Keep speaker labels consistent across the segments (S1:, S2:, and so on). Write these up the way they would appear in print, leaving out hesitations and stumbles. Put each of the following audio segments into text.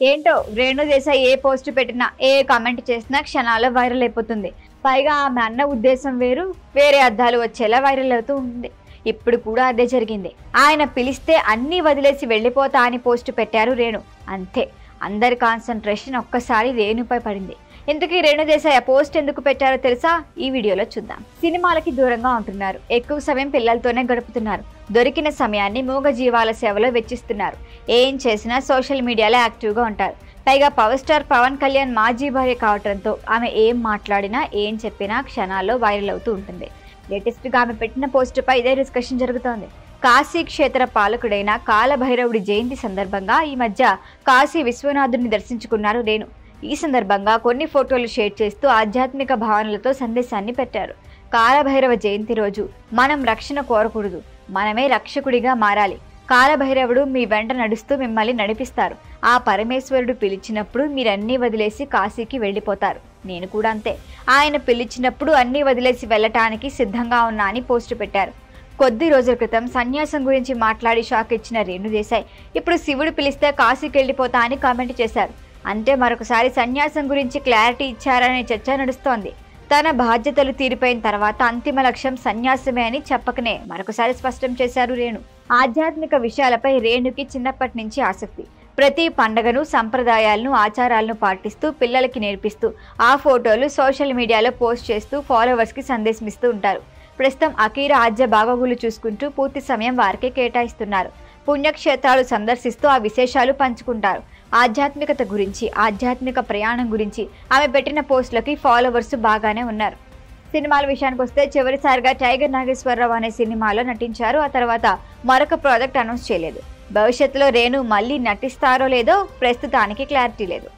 S1: ఏంటో రేణు దేశాయ్ ఏ పోస్ట్ పెట్టినా ఏ కామెంట్ చేసినా క్షణాల్లో వైరల్ అయిపోతుంది. పైగా ఆమె అన్న ఉద్దేశం వేరే అర్థాలు వచ్చేలా వైరల్ అవుతూ ఉంది. ఇప్పుడు కూడా అదే జరిగింది. ఆయన పిలిస్తే అన్నీ వదిలేసి వెళ్ళిపోతా అని పోస్ట్ పెట్టారు రేణు. అంతే, అందరి కాన్సంట్రేషన్ ఒక్కసారి రేణుపై పడింది. ఇంతకీ రేణు దేశాయ్ పోస్ట్ ఎందుకు పెట్టారో తెలుసా? ఈ వీడియోలో చూద్దాం. సినిమాలకి దూరంగా ఉంటున్నారు, ఎక్కువ సమయం పిల్లలతోనే గడుపుతున్నారు, దొరికిన సమయాన్ని మూగ జీవాల సేవలో వెచ్చిస్తున్నారు. ఏం చేసినా సోషల్ మీడియాలో యాక్టివ్గా ఉంటారు. పైగా పవర్ స్టార్ పవన్ కళ్యాణ్ మాజీ భార్య కావడంతో ఆమె ఏం మాట్లాడినా ఏం చెప్పినా క్షణాల్లో వైరల్ అవుతూ ఉంటుంది. లేటెస్ట్గా ఆమె పెట్టిన పోస్టుపై ఇదే డిస్కషన్ జరుగుతోంది. కాశీ క్షేత్ర పాలకుడైన కాలభైరవుడి జయంతి సందర్భంగా ఈ మధ్య కాశీ విశ్వనాథుడిని దర్శించుకున్నారు రేణు. ఈ సందర్భంగా కొన్ని ఫోటోలు షేర్ చేస్తూ ఆధ్యాత్మిక భావనలతో సందేశాన్ని పెట్టారు. కాలభైరవ జయంతి రోజు మనం రక్షణ కోరకూడదు, మనమే రక్షకుడిగా మారాలి. కాలభైరవుడు మీ వెంట నడుస్తూ మిమ్మల్ని నడిపిస్తారు. ఆ పరమేశ్వరుడు పిలిచినప్పుడు మీరన్నీ వదిలేసి కాశీకి వెళ్ళిపోతారు. నేను కూడా అంతే, ఆయన పిలిచినప్పుడు అన్నీ వదిలేసి వెళ్ళటానికి సిద్ధంగా ఉన్నా అని పోస్టు పెట్టారు. కొద్ది రోజుల క్రితం సన్యాసం గురించి మాట్లాడి షాక్ ఇచ్చిన రేణు దేశాయ్ ఇప్పుడు శివుడు పిలిస్తే కాశీకి వెళ్ళిపోతా అని కామెంట్ చేశారు. అంటే మరొకసారి సన్యాసం గురించి క్లారిటీ ఇచ్చారనే చర్చ నడుస్తోంది. తన బాధ్యతలు తీరిపోయిన తర్వాత అంతిమ లక్ష్యం సన్యాసమే అని చెప్పకనే మరొకసారి స్పష్టం చేశారు రేణు. ఆధ్యాత్మిక విషయాలపై రేణుకి చిన్నప్పటి నుంచి ఆసక్తి. ప్రతి పండగను, సంప్రదాయాలను, ఆచారాలను పాటిస్తూ పిల్లలకి నేర్పిస్తూ ఆ ఫోటోలు సోషల్ మీడియాలో పోస్ట్ చేస్తూ ఫాలోవర్స్కి సందేశమిస్తూ ఉంటారు. ప్రస్తుతం అఖీర ఆద్య బాగోగులు చూసుకుంటూ పూర్తి సమయం వారికే కేటాయిస్తున్నారు. పుణ్యక్షేత్రాలు సందర్శిస్తూ ఆ విశేషాలు పంచుకుంటారు. ఆధ్యాత్మికత గురించి, ఆధ్యాత్మిక ప్రయాణం గురించి ఆమె పెట్టిన పోస్టులకి ఫాలోవర్స్ బాగానే ఉన్నారు. సినిమాల విషయానికి వస్తే చివరిసారిగా టైగర్ నాగేశ్వరరావు అనే సినిమాలో నటించారు. ఆ తర్వాత మరొక ప్రాజెక్ట్ అనౌన్స్ చేయలేదు. భవిష్యత్తులో రేణు మళ్ళీ నటిస్తారో లేదో ప్రస్తుతానికి క్లారిటీ లేదు.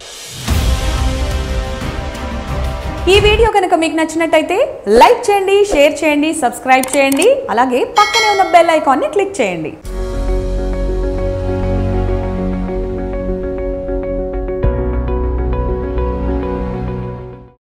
S2: ఈ వీడియో కనుక మీకు నచ్చినట్టయితే లైక్ చేయండి, షేర్ చేయండి, సబ్స్క్రైబ్ చేయండి. అలాగే పక్కనే ఉన్న బెల్ ఐకాన్ని క్లిక్ చేయండి.